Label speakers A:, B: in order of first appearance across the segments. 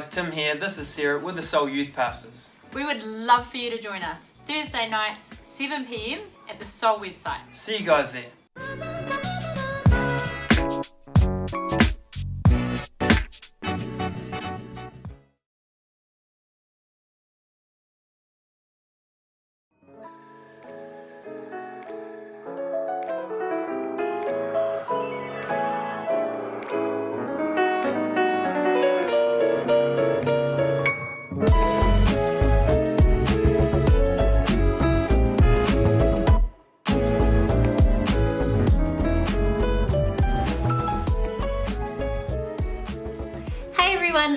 A: guys, Tim here. This is Sarah with the Soul Youth Pastors.
B: We would love for you to join us Thursday nights, 7 p.m. at the Soul website.
A: See you guys there.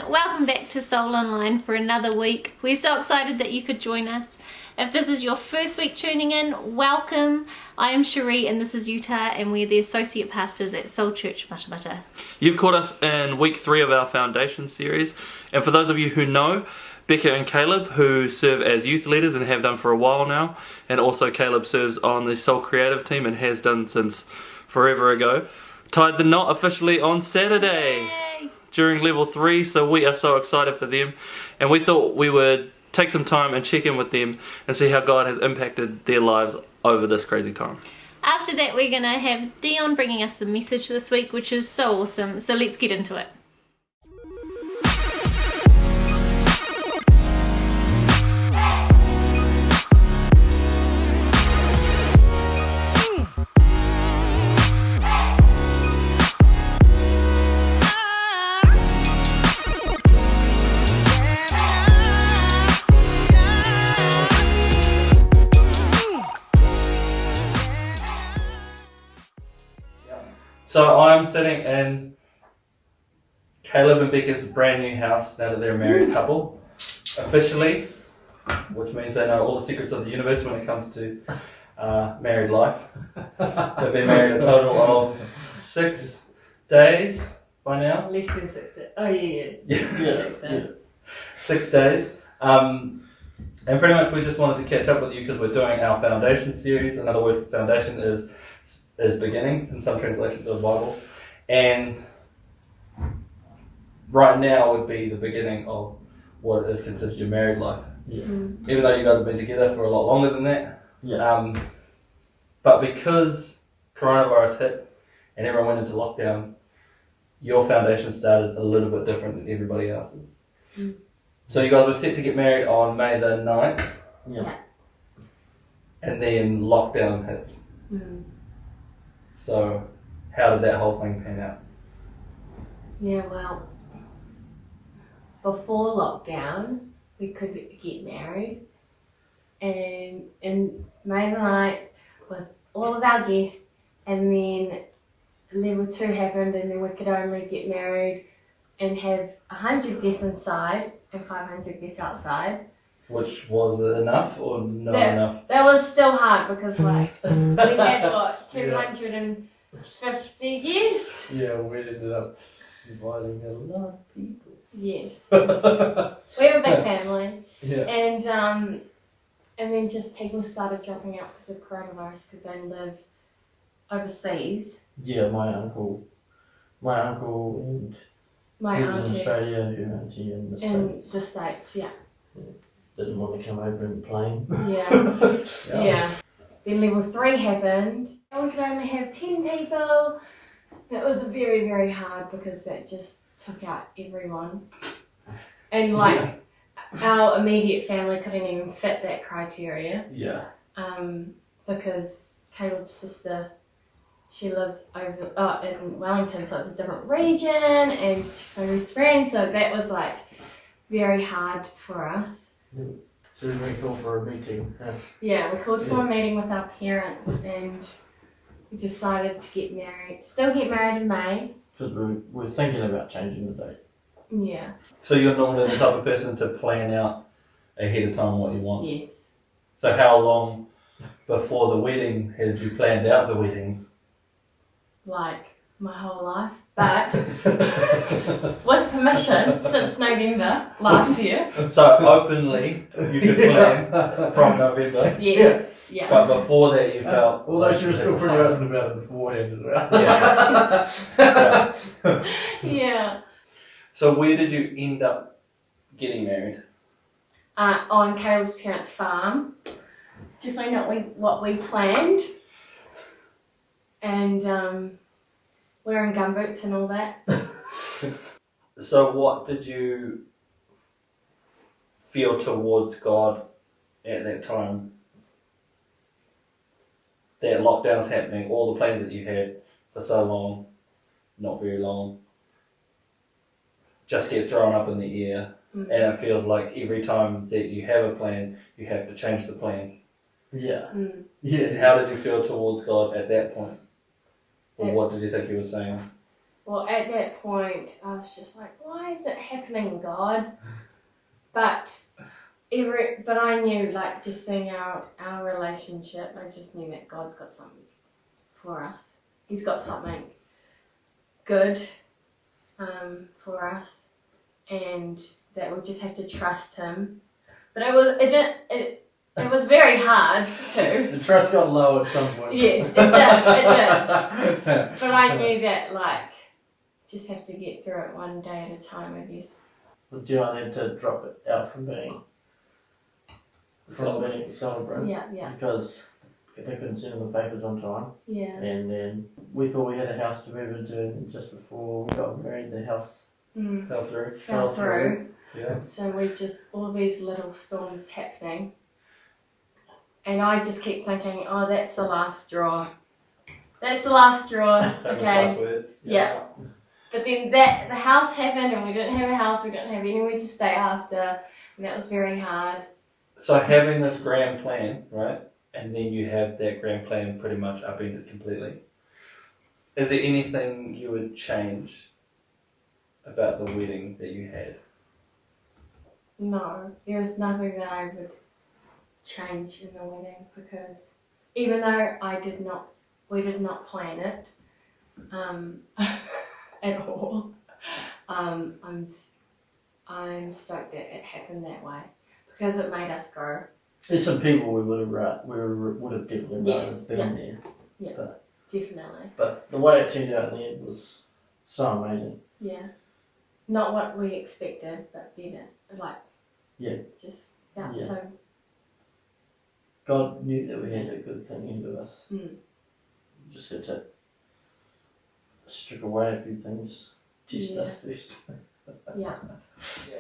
C: Welcome back to Soul Online for another week. We're so excited that you could join us. If this is your first week tuning in, welcome. I am Cherie and this is Utah, and we're the Associate Pastors at Soul Church Matamata.
D: You've caught us in week 3 of our Foundation series, and for those of you who know, Becca and Caleb, who serve as youth leaders and have done for a while now, and also Caleb serves on the Soul Creative team and has done since forever ago, tied the knot officially on Saturday.
C: Yay!
D: During level 3, so we are so excited for them, and we thought we would take some time and check in with them and see how God has impacted their lives over this crazy time.
C: After that, we're going to have Dion bringing us the message this week, which is so awesome, so let's get into it.
D: So I'm sitting in Caleb and Becca's brand new house now that they're a married couple, officially, which means they know all the secrets of the universe when it comes to married life. They've been married a total of 6 days by now.
C: Less than 6 days. Oh, yeah.
D: 6 days. And pretty much we just wanted to catch up with you because we're doing our Foundation series. Another word for foundation is beginning in some translations of the Bible, and right now would be the beginning of what is considered your married life.
E: Yeah.
D: Even though you guys have been together for a lot longer than that.
E: Yeah.
D: But because coronavirus hit and everyone went into lockdown, your foundation started a little bit different than everybody else's.
C: Mm.
D: So you guys were set to get married on May the 9th,
E: Yeah.
D: and then lockdown hits.
C: Mm.
D: So how did that whole thing pan out?
F: Yeah, well, before lockdown, we could get married, and in May the 9th with all of our guests, and then level 2 happened, and then we could only get married and have 100 guests inside and 500 guests outside.
D: Which was enough or not enough?
F: That was still hard because we had what, 250 guests?
E: Yeah, we ended up inviting a lot of people.
F: Yes. We have a big family.
D: Yeah.
F: And then just people started dropping out because of coronavirus because they live overseas.
E: Yeah, my uncle and
F: My
E: he was in
F: auntie
E: Australia, her auntie in the
F: in
E: States.
F: the States, yeah.
E: Didn't want to come over in the plane.
F: Yeah. Then level 3 happened. We could only have 10 people. That was very, very hard because that just took out everyone. And our immediate family couldn't even fit that criteria.
E: Yeah.
F: Because Caleb's sister, she lives over in Wellington, so it's a different region, and she's my best friend, so that was very hard for us.
E: So we went call for a meeting.
F: Yeah, we called for a meeting with our parents, and we decided to get married. Still get married in May.
E: Because we're thinking about changing the date.
F: Yeah.
D: So you're normally the type of person to plan out ahead of time what you want.
F: Yes.
D: So how long before the wedding had you planned out the wedding?
F: Like my whole life, but with permission since November last year.
D: So openly you could plan from November.
F: Yes. Yeah.
D: But before that you felt...
E: Although she was still pretty open about it beforehand.
D: Yeah.
F: Yeah.
D: So where did you end up getting married?
F: On Caleb's parents' farm. Definitely not what we planned. And wearing gumboots and all that.
D: So what did you feel towards God at that time? That lockdown's happening, all the plans that you had for so long, not very long, just get thrown up in the air.
F: Mm.
D: And it feels like every time that you have a plan, you have to change the plan.
E: Yeah.
F: Mm.
E: Yeah.
D: How did you feel towards God at that point? Or what did you think he was saying?
F: Well, at that point, I was just like, why is it happening, God? But I knew, like, just seeing our relationship, I just knew that God's got something for us. He's got something good for us, and that we just have to trust him. But it was very hard too.
E: The trust got low at some point.
F: Yes, it did. But I knew that, like, just have to get through it one day at a time, I guess.
E: But Dion had to drop it out from being celebrant.
F: Yeah.
E: Because they couldn't send him the papers on time.
F: Yeah.
E: And then we thought we had a house to move into, and just before we got married, the house
F: Mm.
D: Fell through.
F: Fell through.
D: Yeah.
F: So we just, all these little storms happening. And I just keep thinking, oh, that's the last straw. That's the last straw.
D: Famous
F: Okay.
D: last words.
F: Yeah. But then the house happened, and we didn't have a house, we didn't have anywhere to stay after, and that was very hard.
D: So having this grand plan, right, and then you have that grand plan pretty much upended completely. Is there anything you would change about the wedding that you had?
F: No, there was nothing that I would change in the wedding, because even though we did not plan it at all, I'm stoked that it happened that way, because it made us grow.
E: There's some people we would have definitely
F: Yes,
E: been there.
F: Definitely.
E: But the way it turned out in the end was so amazing.
F: Yeah. Not what we expected, but better. Like,
E: Yeah.
F: Just felt
E: Yeah.
F: so.
E: God knew that we had a good thing into us.
F: Mm.
E: Just had to strip away a few things, test
F: Yeah.
E: us first.
F: Yeah.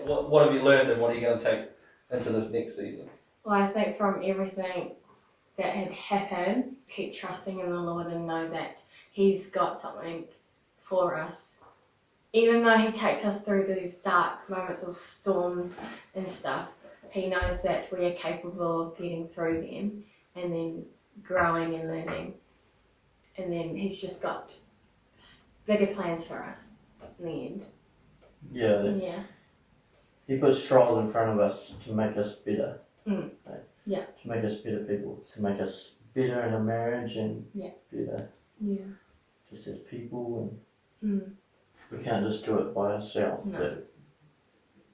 D: What have you learned, and what are you going to take into this next season?
F: Well, I think from everything that had happened, keep trusting in the Lord and know that He's got something for us. Even though He takes us through these dark moments of storms and stuff, He knows that we are capable of getting through them and then growing and learning. And then He's just got bigger plans for us in the end.
E: Yeah,
F: Yeah.
E: He puts trials in front of us to make us better.
F: Mm.
E: Right?
F: Yeah.
E: To make us better people. To make us better in a marriage and better
F: Yeah.
E: just as people.
F: Mm.
E: And we can't just do it by ourselves.
F: No.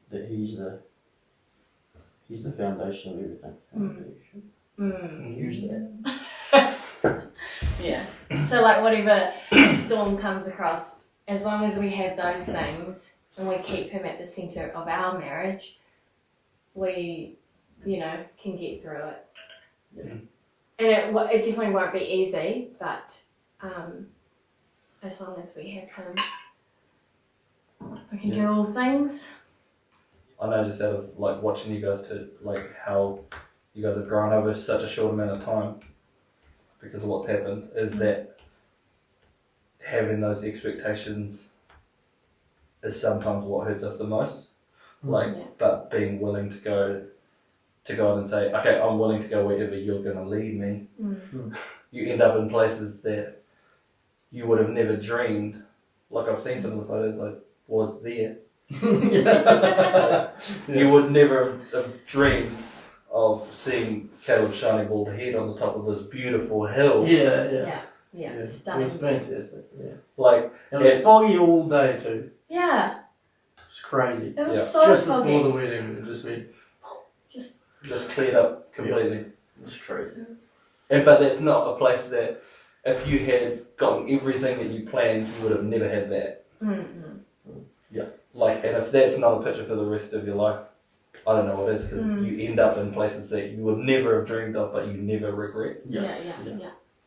E: That He's the foundation of everything. Foundation.
F: Mm.
E: Use that.
F: Yeah. So, like, whatever storm comes across, as long as we have those things and we keep Him at the centre of our marriage, we, can get through it.
E: Yeah.
F: And it definitely won't be easy, but as long as we have Him, we can do all things.
D: I know just out of like watching you guys to like how you guys have grown over such a short amount of time because of what's happened, is that having those expectations is sometimes what hurts us the most. Like,
F: Yeah.
D: but being willing to go to God and say, okay, I'm willing to go wherever you're going to lead me.
F: Mm.
D: You end up in places that you would have never dreamed. Like I've seen some of the photos, I was there. You would never have dreamed of seeing Caleb's shiny bald head on the top of this beautiful hill.
E: Yeah.
F: Yeah.
E: It
F: Stunning.
E: was fantastic. Yeah.
D: Like,
E: It was foggy all day too.
F: Yeah.
E: It was crazy.
F: It was
D: Yeah.
F: so
E: Just
F: foggy.
E: before the wedding, it just went.
D: just cleared up completely.
E: It was crazy.
F: It was-
D: But that's not a place that, if you had gotten everything that you planned, you would have never had that.
F: Mm-mm.
D: Like, and if that's not a picture for the rest of your life, I don't know what it is, because you end up in places that you would never have dreamed of, but you never regret.
F: Yeah.
D: And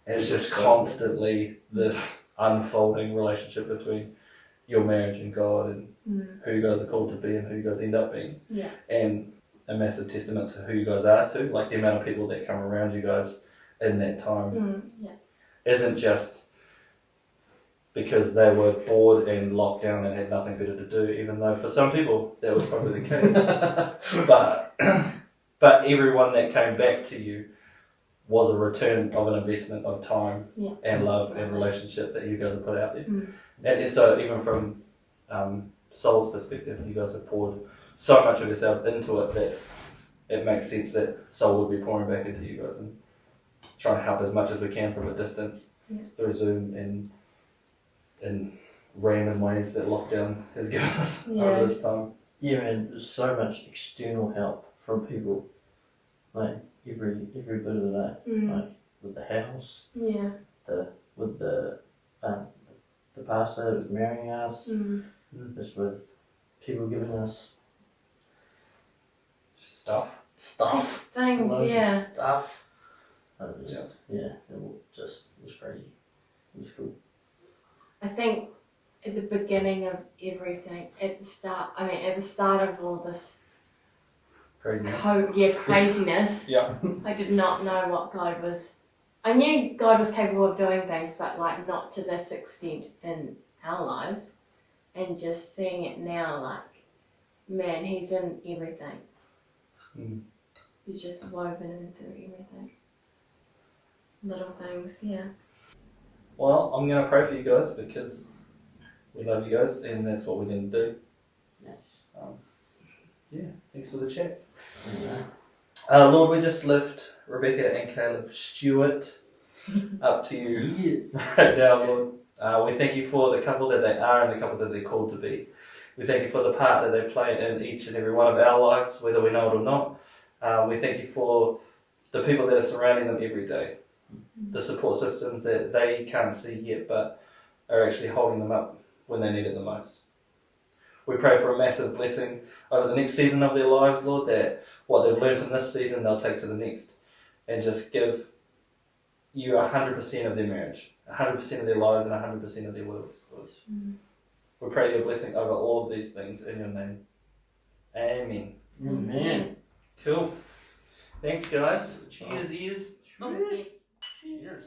D: it's just constantly this unfolding relationship between your marriage and God and who you guys are called to be and who you guys end up being.
F: Yeah.
D: And a massive testament to who you guys are too. Like the amount of people that come around you guys in that time isn't just because they were bored and locked down and had nothing better to do, even though for some people that was probably the case. But everyone that came back to you was a return of an investment of time and love and relationship that you guys have put out there. And so even from Soul's perspective, you guys have poured so much of yourselves into it that it makes sense that Soul would be pouring back into you guys and trying to help as much as we can from a distance through Zoom and in random ways that lockdown has given us over this time.
E: Yeah, and there's so much external help from people, like every bit of the day, like with the house, with the pastor that was marrying us, just with people giving us stuff,
F: Things,
E: stuff. It was crazy. It was cool.
F: I think at the beginning of everything, at the start of all this craziness, I did not know what God was. I knew God was capable of doing things, but like not to this extent in our lives. And just seeing it now, like, man, He's in everything. He's just woven into everything. Little things,
D: Well, I'm going to pray for you guys because we love you guys and that's what we're going to do.
E: Yes.
D: Thanks for the chat. Lord, we just lift Rebecca and Caleb Stewart up to you right now, Lord. We thank you for the couple that they are and the couple that they're called to be. We thank you for the part that they play in each and every one of our lives, whether we know it or not. We thank you for the people that are surrounding them every day, the support systems that they can't see yet but are actually holding them up when they need it the most. We pray for a massive blessing over the next season of their lives, Lord, that what they've learnt in this season they'll take to the next and just give you 100% of their marriage, 100% of their lives and 100% of their wills. We pray your blessing over all of these things in your name. Amen.
E: Amen.
D: Cool. Thanks, guys. Cheers, ears.
E: Cheers.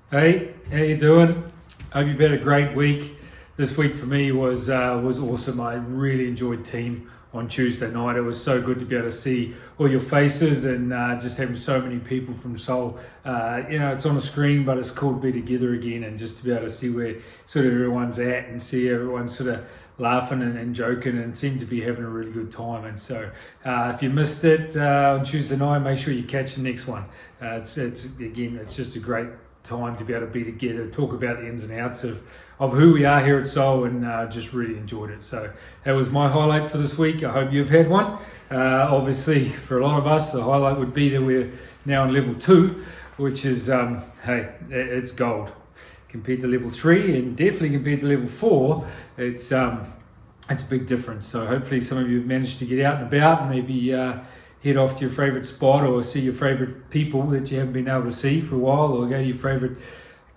G: Hey, how you doing? Hope you've had a great week. This week for me was awesome. I really enjoyed team on Tuesday night. It was so good to be able to see all your faces and just having so many people from Soul. It's on a screen, but it's cool to be together again and just to be able to see where sort of everyone's at and see everyone sort of laughing and joking and seem to be having a really good time. And so if you missed it on Tuesday night, make sure you catch the next one. It's just a great time to be able to be together, talk about the ins and outs of who we are here at Soul, and just really enjoyed it. So that was my highlight for this week. I hope you've had one. Obviously for a lot of us the highlight would be that we're now on level 2, which is it's gold compared to level 3, and definitely compared to level 4 it's a big difference. So hopefully some of you have managed to get out and about and maybe head off to your favourite spot or see your favourite people that you haven't been able to see for a while, or go to your favourite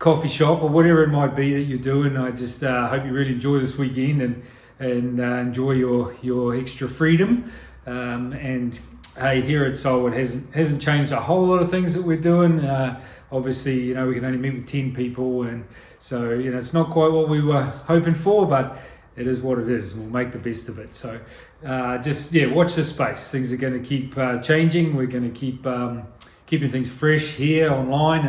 G: coffee shop or whatever it might be that you're doing. I just hope you really enjoy this weekend and enjoy your extra freedom. And hey, here at Soul, it hasn't changed a whole lot of things that we're doing. Obviously, we can only meet with 10 people, and so it's not quite what we were hoping for, but it is what it is. We'll make the best of it. So watch this space. Things are going to keep changing. We're going to keep keeping things fresh here online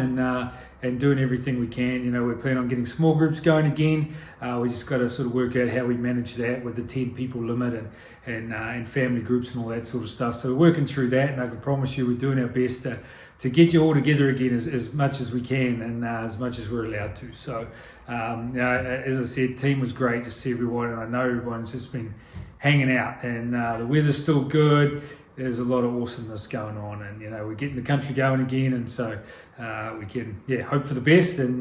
G: and doing everything we can. We're planning on getting small groups going again. We just got to sort of work out how we manage that with the 10 people limit and family groups and all that sort of stuff. So we're working through that, and I can promise you we're doing our best to get you all together again as much as we can and as much as we're allowed to. So as I said, team was great to see everyone, and I know everyone's just been hanging out, and the weather's still good. there's a lot of awesomeness going on, and we're getting the country going again, and so we can hope for the best and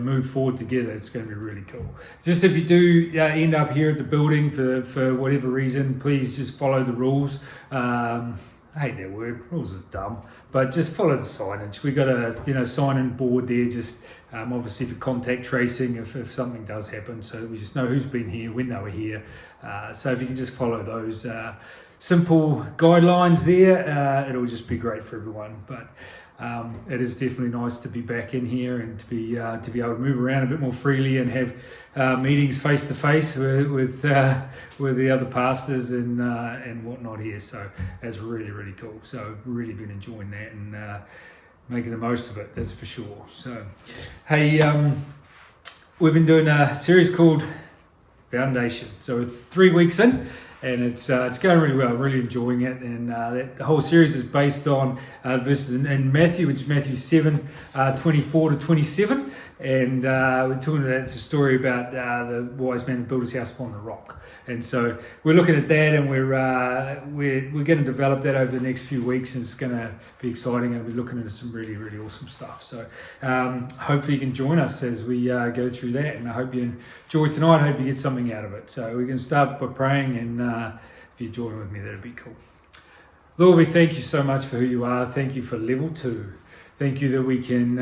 G: move forward together. It's going to be really cool. Just if you do end up here at the building for whatever reason, please just follow the rules. I hate that word, rules is dumb, but just follow the signage. We've got a sign-in board there, just obviously for contact tracing if something does happen, so we just know who's been here, when they were here. So if you can just follow those simple guidelines there, it'll just be great for everyone. But it is definitely nice to be back in here and to be able to move around a bit more freely and have meetings face to face with the other pastors and whatnot here. So it's really, really cool. So really been enjoying that and making the most of it. That's for sure. So hey, we've been doing a series called Foundation. So we're 3 weeks in. And it's going really well. I'm really enjoying it, and the whole series is based on verses in Matthew, which is Matthew 7, 24 to 27, and we're talking about it's a story about the wise man who built his house upon the rock. And so we're looking at that, and we're going to develop that over the next few weeks, and it's going to be exciting, and we're looking into some really, really awesome stuff. So hopefully you can join us as we go through that, and I hope you enjoy tonight. I hope you get something out of it. So we're going to start by praying, and if you join with me, that'd be cool. Lord, we thank you so much for who you are. Thank you for level 2. Thank you that we can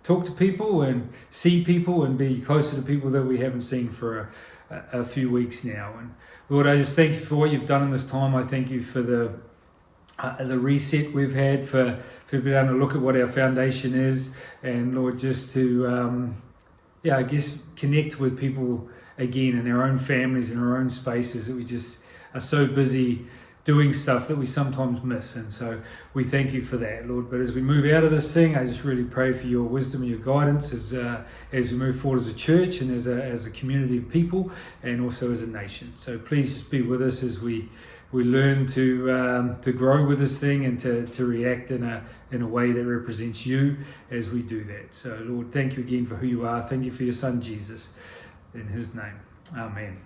G: talk to people and see people and be closer to people that we haven't seen for a few weeks now. And Lord, I just thank you for what you've done in this time. I thank you for the reset we've had, for being able to look at what our foundation is, and Lord, just to I guess connect with people again in our own families, in our own spaces, that we just are so busy doing stuff that we sometimes miss. And so we thank you for that, Lord. But as we move out of this thing, I just really pray for your wisdom and your guidance as we move forward as a church and as a community of people, and also as a nation. So please just be with us as we learn to grow with this thing and to react in a way that represents you as we do that. So Lord, thank you again for who you are. Thank you for your son Jesus. In his name, amen.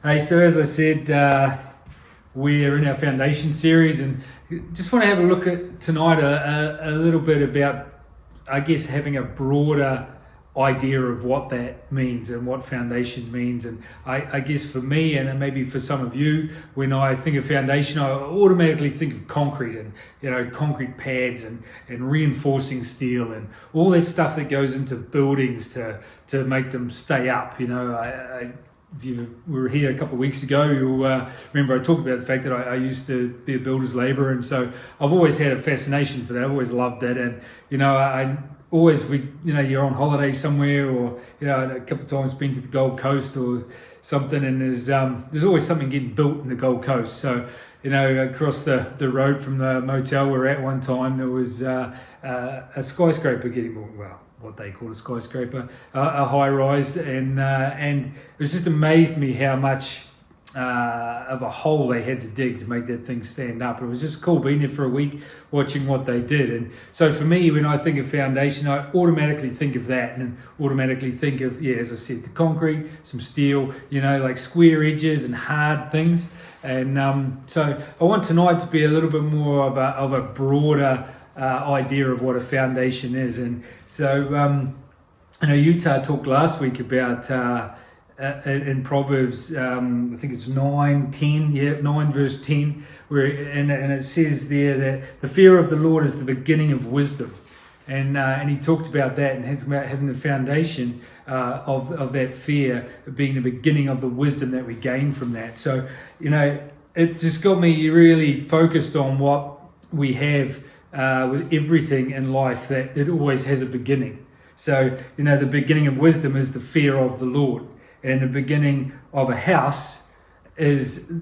G: Hey, so as I said, we're in our foundation series, and just want to have a look at tonight a little bit about, I guess, having a broader idea of what that means and what foundation means. And I guess for me, and maybe for some of you, when I think of foundation, I automatically think of concrete and concrete pads and reinforcing steel and all that stuff that goes into buildings to make them stay up. If you were here a couple of weeks ago, you'll remember I talked about the fact that I used to be a builder's labourer, and so I've always had a fascination for that. I've always loved it, and I always, you're on holiday somewhere, or a couple of times been to the Gold Coast or something, and there's always something getting built in the Gold Coast. So across the road from the motel we were at one time, there was a skyscraper getting built. Well, what they call a skyscraper, a high rise, and it was just amazed me how much of a hole they had to dig to make that thing stand up. It was just cool being there for a week watching what they did. And so for me, when I think of foundation, I automatically think of that, and automatically think of, as I said, the concrete, some steel, like square edges and hard things. And so I want tonight to be a little bit more of a broader idea of what a foundation is. And so Utah talked last week about in Proverbs, I think it's 9 verse 10, where and it says there that the fear of the Lord is the beginning of wisdom, and he talked about that and about having the foundation of that fear being the beginning of the wisdom that we gain from that. So it just got me really focused on what we have with everything in life, that it always has a beginning. So the beginning of wisdom is the fear of the Lord. And the beginning of a house is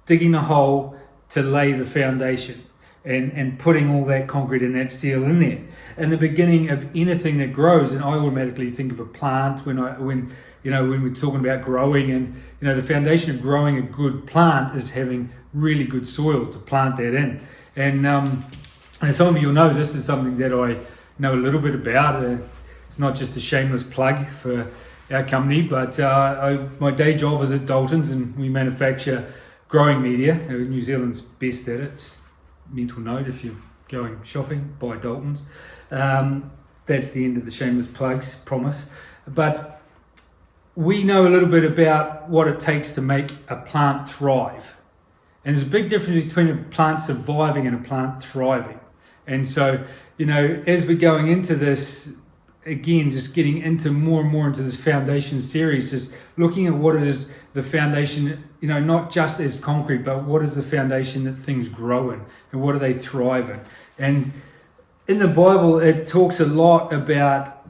G: digging a hole to lay the foundation and putting all that concrete and that steel in there. And the beginning of anything that grows, and I automatically think of a plant when we're talking about growing, and the foundation of growing a good plant is having really good soil to plant that in. And some of you will know this is something that I know a little bit about. It's not just a shameless plug for our company, but my day job is at Dalton's, and we manufacture growing media. New Zealand's best at it. Just mental note, if you're going shopping, buy Dalton's. That's the end of the shameless plugs, promise. But we know a little bit about what it takes to make a plant thrive. And there's a big difference between a plant surviving and a plant thriving. And so, as we're going into this, again, just getting into more and more into this foundation series, just looking at what it is, the foundation, not just as concrete, but what is the foundation that things grow in and what do they thrive in. And in the Bible, it talks a lot about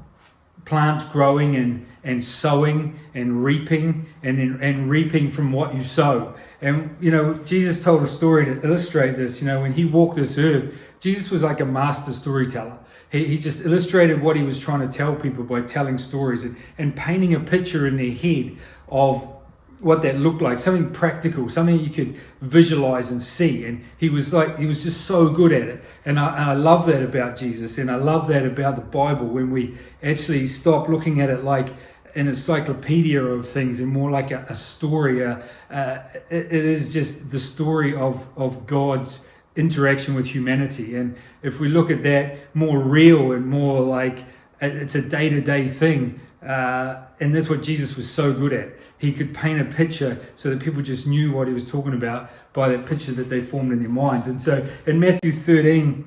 G: plants growing and sowing and reaping and reaping from what you sow. And, Jesus told a story to illustrate this. When he walked this earth, Jesus was like a master storyteller. He just illustrated what he was trying to tell people by telling stories and painting a picture in their head of what that looked like, something practical, something you could visualize and see. And he was just so good at it. And I love that about Jesus, and I love that about the Bible, when we actually stop looking at it like an encyclopedia of things and more like a story. It is just the story of God's interaction with humanity. And if we look at that more real and more like it's a day-to-day thing, and that's what Jesus was so good at. He could paint a picture so that people just knew what he was talking about by that picture that they formed in their minds. And so in Matthew 13,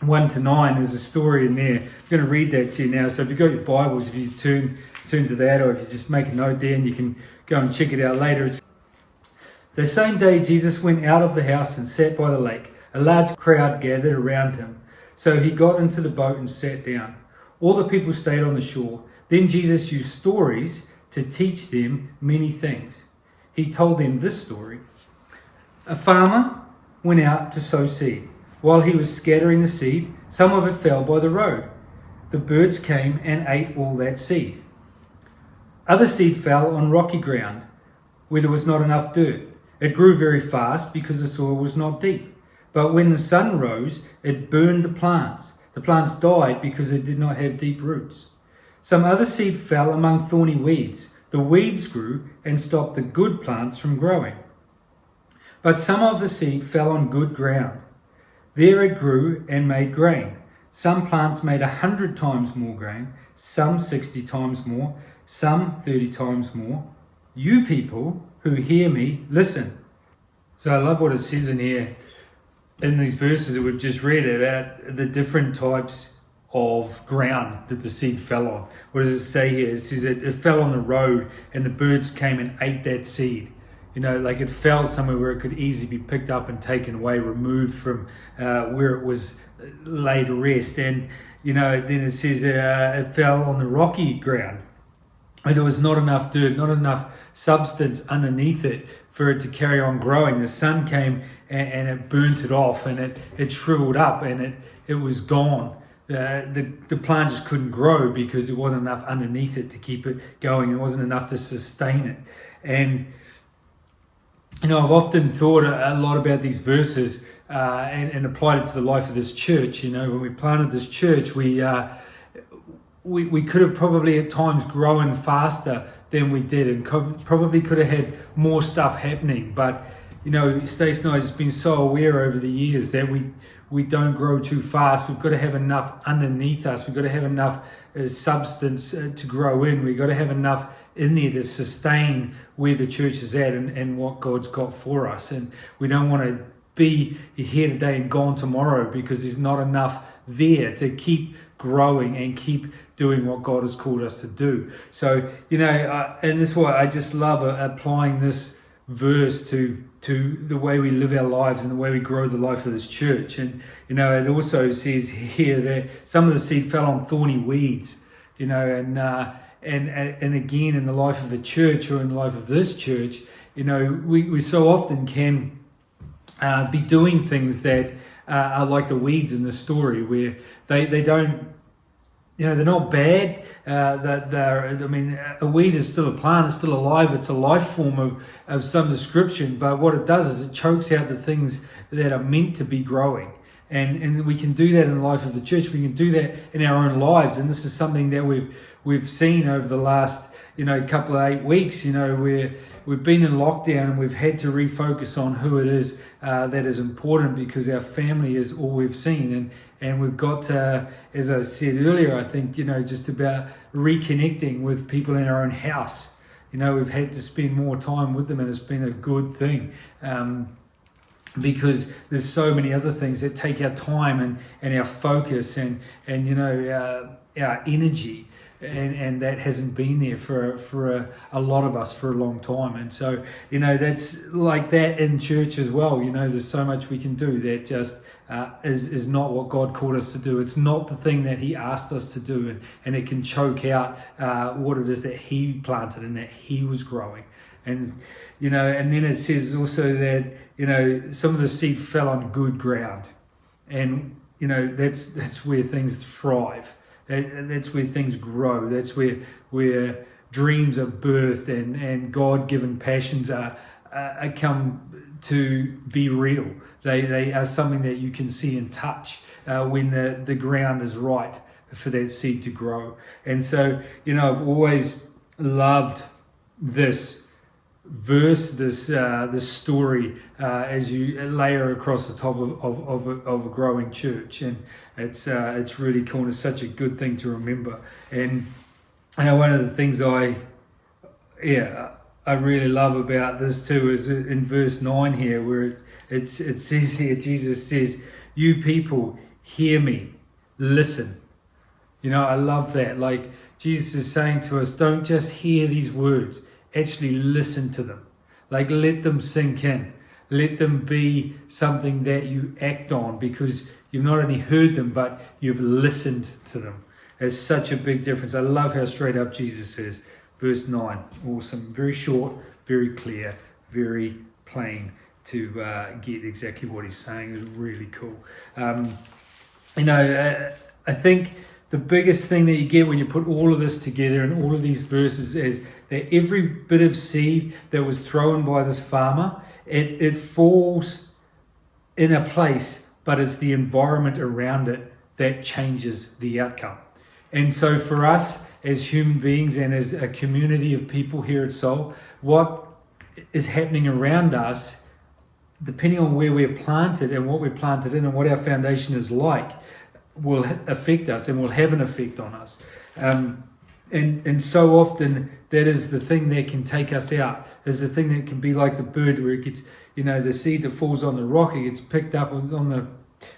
G: 1-9, there's a story in there. I'm going to read that to you now. So if you've got your Bibles, if you turn to that, or if you just make a note there and you can go and check it out later. The same day Jesus went out of the house and sat by the lake. A large crowd gathered around him. So he got into the boat and sat down. All the people stayed on the shore. Then Jesus used stories to teach them many things. He told them this story. A farmer went out to sow seed. While he was scattering the seed, some of it fell by the road. The birds came and ate all that seed. Other seed fell on rocky ground, where there was not enough dirt. It grew very fast because the soil was not deep. But when the sun rose, it burned the plants. The plants died because they did not have deep roots. Some other seed fell among thorny weeds. The weeds grew and stopped the good plants from growing. But some of the seed fell on good ground. There it grew and made grain. Some plants made 100 times more grain, some 60 times more, some 30 times more. You people who hear me, listen. So I love what it says in here, in these verses that we've just read, about the different types of ground that the seed fell on. What does it say here? It says it fell on the road and the birds came and ate that seed. Like it fell somewhere where it could easily be picked up and taken away, removed from where it was laid to rest. And, then it says it fell on the rocky ground. There was not enough dirt, not enough substance underneath it for it to carry on growing. The sun came and it burnt it off, and it shriveled up and it was gone. The plant just couldn't grow because there wasn't enough underneath it to keep it going. It wasn't enough to sustain it. And I've often thought a lot about these verses and applied it to the life of this church. When we planted this church, we could have probably at times grown faster than we did, and probably could have had more stuff happening. But Stacey and I have just been so aware over the years that we don't grow too fast. We've got to have enough underneath us. We've got to have enough substance to grow in. We've got to have enough in there to sustain where the church is at and what God's got for us. And we don't want to be here today and gone tomorrow because there's not enough there to keep growing and keep doing what God has called us to do. So, and this is why I just love applying this verse to the way we live our lives and the way we grow the life of this church. And, it also says here that some of the seed fell on thorny weeds, and again, in the life of the church or in the life of this church, we so often can be doing things that are like the weeds in the story, where they don't, they're not bad. A weed is still a plant, it's still alive, it's a life form of some description, but what it does is it chokes out the things that are meant to be growing. And we can do that in the life of the church. We can do that in our own lives. And this is something that we've seen over the last couple of 8 weeks, we've been in lockdown and we've had to refocus on who it is that is important, because our family is all we've seen. And we've got to, as I said earlier, I think, just about reconnecting with people in our own house. We've had to spend more time with them, and it's been a good thing. Because there's so many other things that take our time and our focus and our energy, and that hasn't been there for a lot of us for a long time. And so that's like that in church as well. There's so much we can do that just is not what God called us to do. It's not the thing that He asked us to do, and it can choke out what it is that He planted and that He was growing. And and then it says also that some of the seed fell on good ground, and that's where things thrive. That's where things grow. That's where dreams are birthed and God-given passions are come to be real. They are something that you can see and touch when the ground is right for that seed to grow. And so I've always loved this verse, this story, as you layer across the top of a growing church, and it's really cool. And it's such a good thing to remember. And one of the things I really love about this too is in verse 9 here, where it says here, Jesus says, "You people, hear me, listen." I love that. Like, Jesus is saying to us, don't just hear these words, actually listen to them. Like, let them sink in. Let them be something that you act on, because you've not only heard them, but you've listened to them. It's such a big difference. I love how straight up Jesus says. Verse 9, awesome. Very short, very clear, very plain to get exactly what he's saying. Is really cool. I think the biggest thing that you get when you put all of this together and all of these verses is that every bit of seed that was thrown by this farmer, it falls in a place, but it's the environment around it that changes the outcome. And so for us as human beings and as a community of people here at Soul, what is happening around us, depending on where we're planted and what we're planted in and what our foundation is like, will affect us and will have an effect on us. And so often that is the thing that can take us out. Is the thing that can be like the bird, where it gets, the seed that falls on the rock, it gets picked up on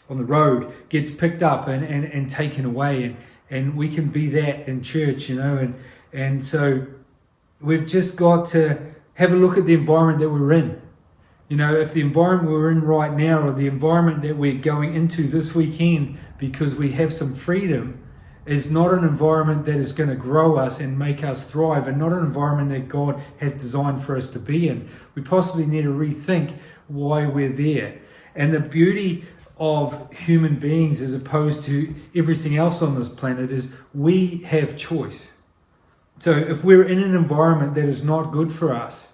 G: the road, gets picked up and taken away. And we can be that in church, and so we've just got to have a look at the environment that we're in. If the environment we're in right now, or the environment that we're going into this weekend because we have some freedom, is not an environment that is going to grow us and make us thrive, and not an environment that God has designed for us to be in, we possibly need to rethink why we're there. And the beauty of human beings, as opposed to everything else on this planet, is we have choice. So if we're in an environment that is not good for us,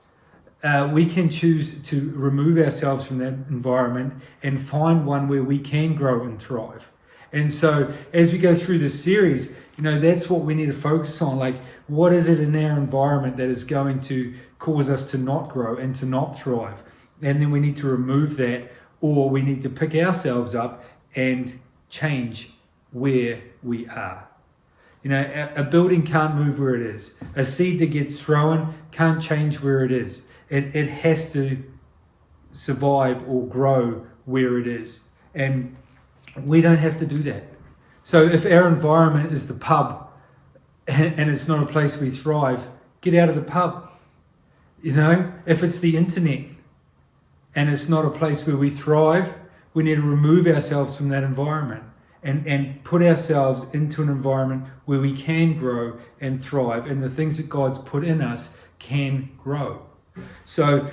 G: we can choose to remove ourselves from that environment and find one where we can grow and thrive. And so as we go through this series, that's what we need to focus on. Like, what is it in our environment that is going to cause us to not grow and to not thrive? And then we need to remove that, or we need to pick ourselves up and change where we are. A building can't move where it is. A seed that gets thrown can't change where it is. It has to survive or grow where it is. And we don't have to do that. So if our environment is the pub and it's not a place we thrive, get out of the pub. If it's the internet and it's not a place where we thrive, we need to remove ourselves from that environment and put ourselves into an environment where we can grow and thrive, and the things that God's put in us can grow. So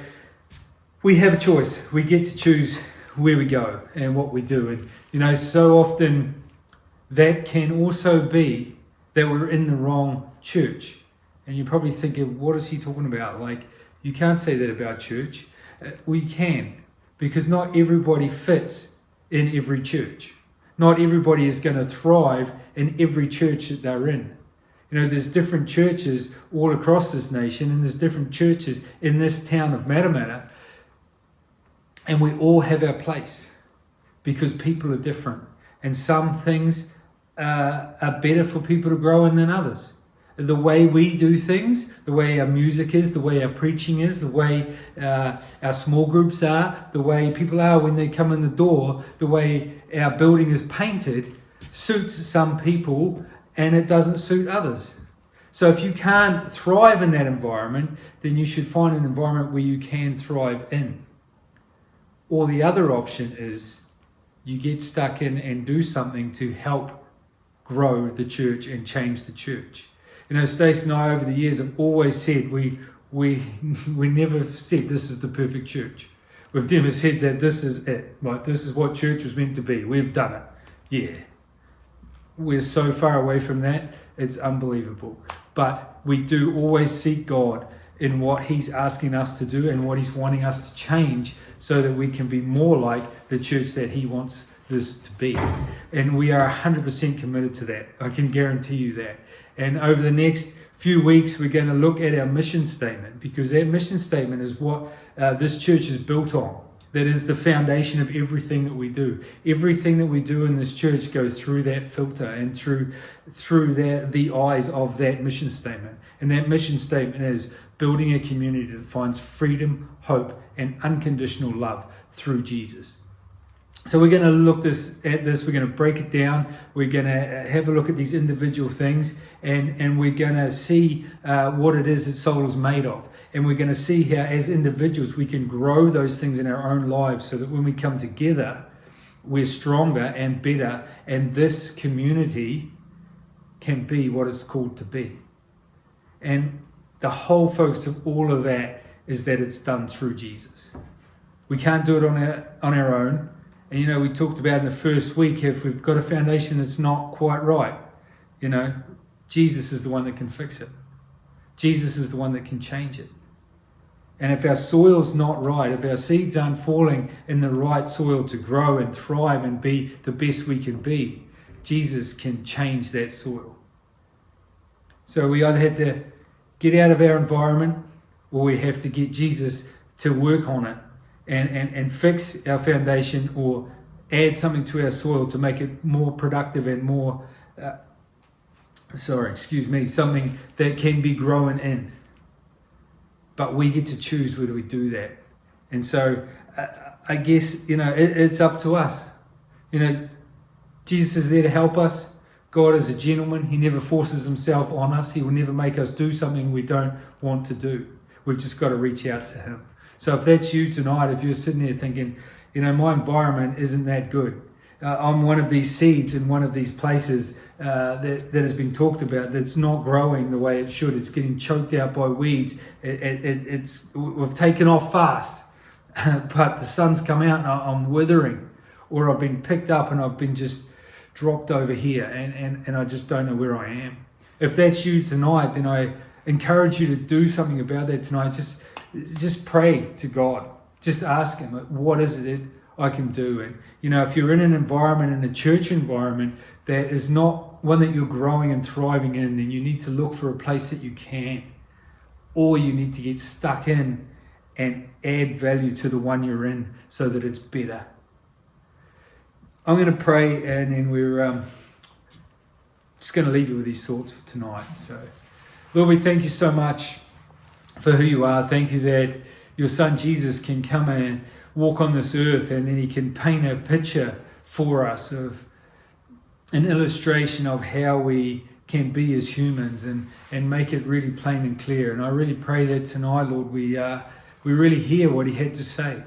G: we have a choice. We get to choose where we go and what we do. And so often that can also be that we're in the wrong church. And you're probably thinking, what is he talking about? Like, you can't say that about church. We can, because not everybody fits in every church. Not everybody is going to thrive in every church that they're in. You know, there's different churches all across this nation, and there's different churches in this town of Matamata, and we all have our place because people are different, and some things are better for people to grow in than others. The way we do things, the way our music is, the way our preaching is, the way our small groups are, the way people are when they come in the door, the way our building is painted, suits some people and it doesn't suit others. So if you can't thrive in that environment, then you should find an environment where you can thrive in. Or the other option is you get stuck in and do something to help grow the church and change the church. You know, Stacey and I over the years have always said we never said this is the perfect church. We've never said that this is it. Like, this is what church was meant to be. We've done it. Yeah. We're so far away from that, it's unbelievable. But we do always seek God in what He's asking us to do and what He's wanting us to change so that we can be more like the church that He wants this to be. And we are 100% committed to that. I can guarantee you that. And over the next few weeks, we're going to look at our mission statement, because that mission statement is what this church is built on. That is the foundation of everything that we do. Everything that we do in this church goes through that filter and through the eyes of that mission statement. And that mission statement is building a community that finds freedom, hope, and unconditional love through Jesus. So we're going to look at this, we're going to break it down, we're going to have a look at these individual things, and we're going to see what it is that Soul is made of. And we're going to see how, as individuals, we can grow those things in our own lives so that when we come together, we're stronger and better, and this community can be what it's called to be. And the whole focus of all of that is that it's done through Jesus. We can't do it on our own. And, you know, we talked about in the first week, if we've got a foundation that's not quite right, you know, Jesus is the one that can fix it. Jesus is the one that can change it. And if our soil's not right, if our seeds aren't falling in the right soil to grow and thrive and be the best we can be, Jesus can change that soil. So we either have to get out of our environment, or we have to get Jesus to work on it and fix our foundation, or add something to our soil to make it more productive and more, something that can be grown in. But we get to choose whether we do that. And so I guess, you know, it's up to us. You know, Jesus is there to help us. God is a gentleman. He never forces himself on us. He will never make us do something we don't want to do. We've just got to reach out to him. So if that's you tonight, if you're sitting there thinking, you know, my environment isn't that good. I'm one of these seeds in one of these places that has been talked about that's not growing the way it should. It's getting choked out by weeds. We've taken off fast, but the sun's come out and I'm withering, or I've been picked up and I've been just dropped over here and I just don't know where I am. If that's you tonight, then I encourage you to do something about that tonight. Just pray to God. Just ask him, what is it I can do? And, you know, if you're in an environment, in a church environment that is not one that you're growing and thriving in, then you need to look for a place that you can. Or you need to get stuck in and add value to the one you're in so that it's better. I'm going to pray, and then we're just going to leave you with these thoughts for tonight. So, Lord, we thank you so much for who you are. Thank you that your son Jesus can come and walk on this earth, and then he can paint a picture for us of an illustration of how we can be as humans, and make it really plain and clear. And I really pray that tonight, Lord, we really hear what he had to say,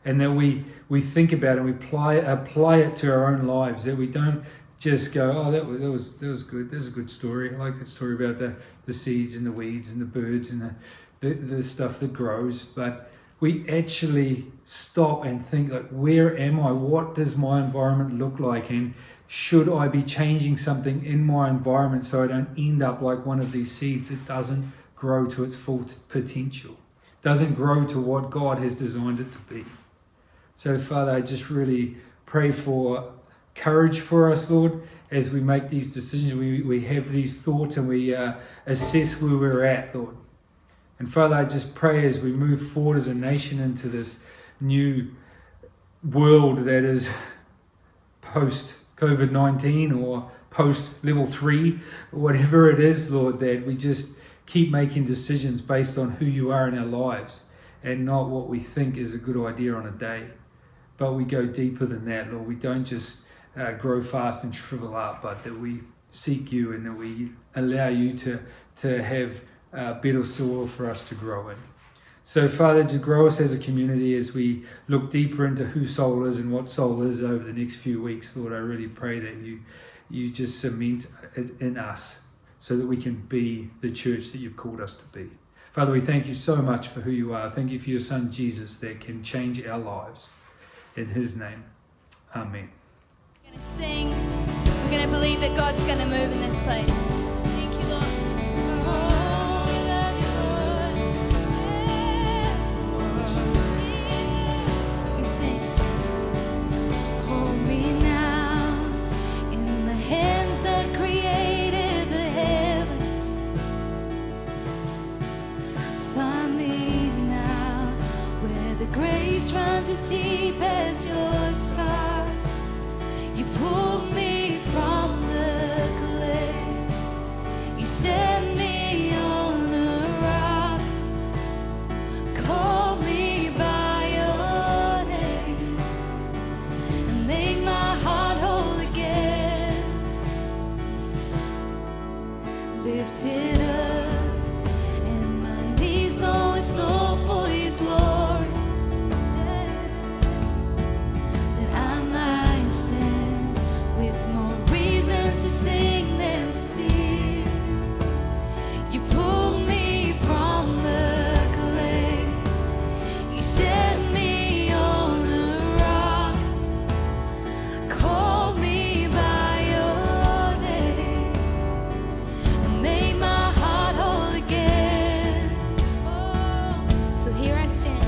G: and that we think about it and we apply it to our own lives, that we don't just go, oh, that was good. There's a good story. I like that story about the seeds and the weeds and the birds and the stuff that grows. But we actually stop and think, like, where am I? What does my environment look like? And should I be changing something in my environment so I don't end up like one of these seeds that doesn't grow to its full potential, doesn't grow to what God has designed it to be? So, Father, I just really pray for courage for us, Lord, as we make these decisions. We have these thoughts and we assess where we're at, Lord. And Father, I just pray as we move forward as a nation into this new world that is post-COVID-19 or post-level 3, whatever it is, Lord, that we just keep making decisions based on who you are in our lives and not what we think is a good idea on a day. But we go deeper than that, Lord. We don't just grow fast and shrivel up, but that we seek you and that we allow you to have better soil for us to grow in. So, Father, just grow us as a community as we look deeper into who Soul is and what Soul is over the next few weeks. Lord, I really pray that you just cement it in us so that we can be the church that you've called us to be. Father, we thank you so much for who you are. Thank you for your Son, Jesus, that can change our lives. In his name, amen.
H: We're going to sing. We're going to believe that God's going to move in this place. Thank you, Lord. Oh, we love you, Lord. Jesus. We sing. Hold me now in the hands that created the heavens. Find me now where the grace runs as deep as your scars. You pulled me from the clay. You set me on a rock. Called me by your name and make my heart whole again. Lifted up and my knees know it's all for your glory. That I might stand with more reasons to sing than to fear. You pulled me from the clay. You set me on a rock. Called me by your name and made my heart whole again. Oh, so here I stand.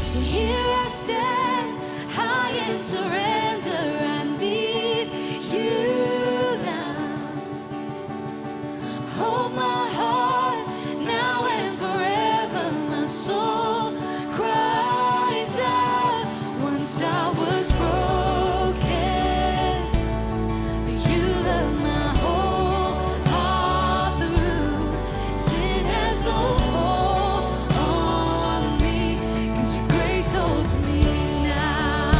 H: So here I stand, high in surrender. I need you now. Hold my heart now and forever. My soul cries out. Once I was broken, but you love my whole heart through. Sin has no hold on me, 'cause your grace holds me now.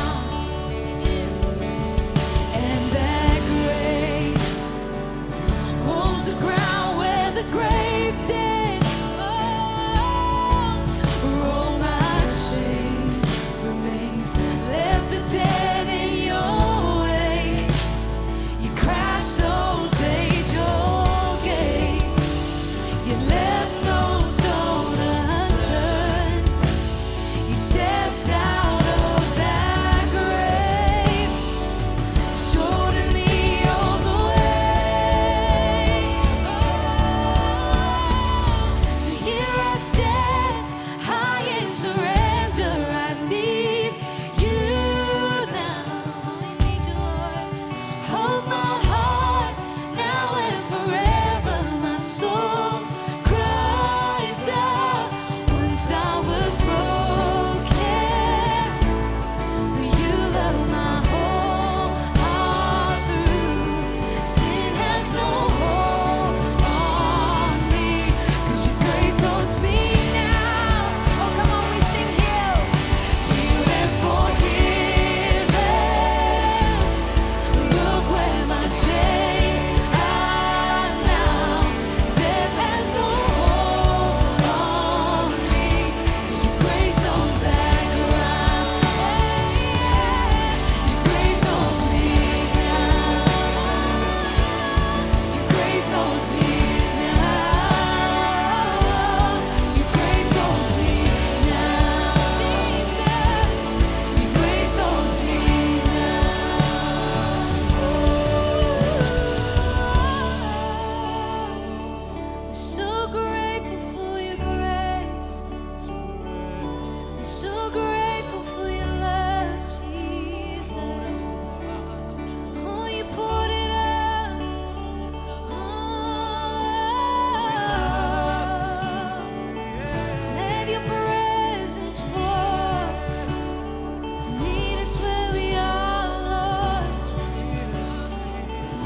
H: us where we are, Lord.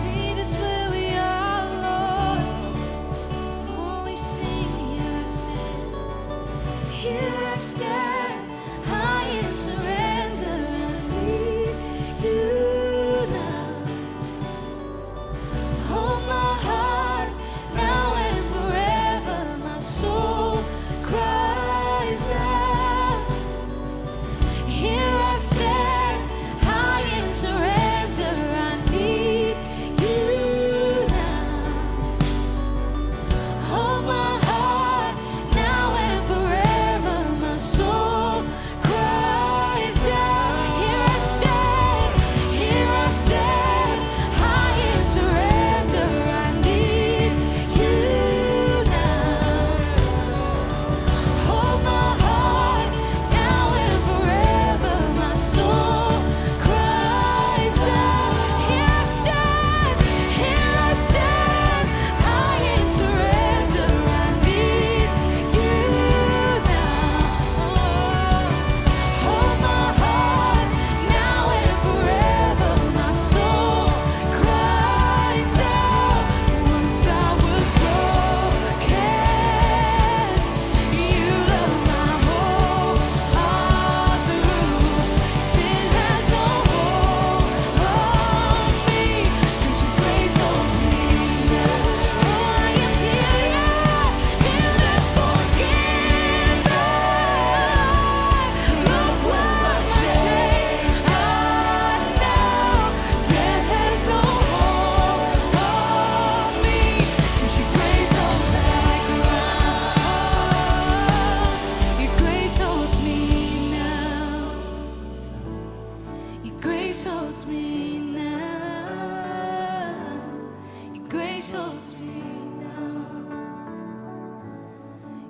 H: Lead us where we are, Lord. Oh, we sing, here I stand. Here I stand, high in surrender. I need you now. Hold my heart now and forever. My soul cries out. Here I stand, high in surrender. I need you now. Hold my heart now and forever. My soul cries out. Here I stand, high in surrender. I need you now. Hold my heart now and forever. My soul cries out. Here I stand, high in surrender. I need you now. Hold my heart now and forever. My soul cries out. Once I was broken, you loved my whole heart through. Sin has no hold on me, 'cause your grace holds me now. Oh, I am healed and forgiven. Look what my chains are now. Death has no hold on me, 'cause your grace holds that ground. Your grace holds me now. Your grace holds me now. Your grace holds me now.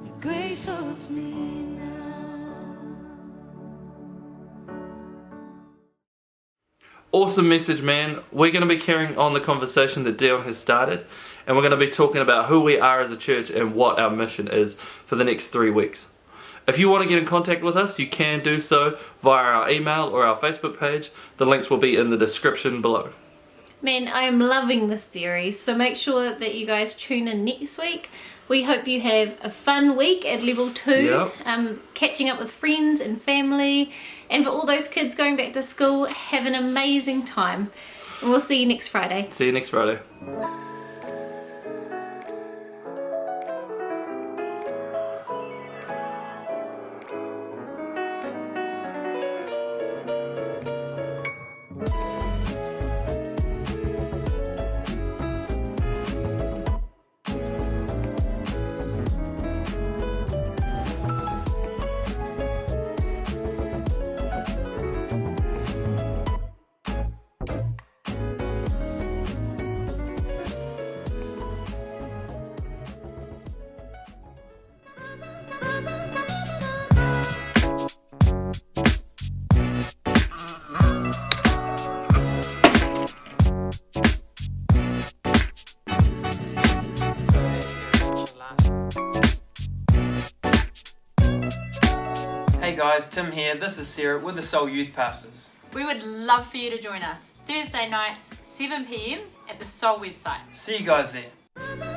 H: Your grace holds me now.
D: Awesome message, man. We're going to be carrying on the conversation that Dion has started, and we're going to be talking about who we are as a church and what our mission is for the next 3 weeks. If you want to get in contact with us, you can do so via our email or our Facebook page. The links will be in the description below.
C: Man, I am loving this series, so make sure that you guys tune in next week. We hope you have a fun week at level 2,
D: Yep.
C: catching up with friends and family, and for all those kids going back to school, have an amazing time. And we'll see you next Friday.
D: See you next Friday.
A: Hey guys, Tim here. This is Sarah with the Soul Youth Pastors.
B: We would love for you to join us Thursday nights, 7 p.m. at the Soul website.
A: See you guys there.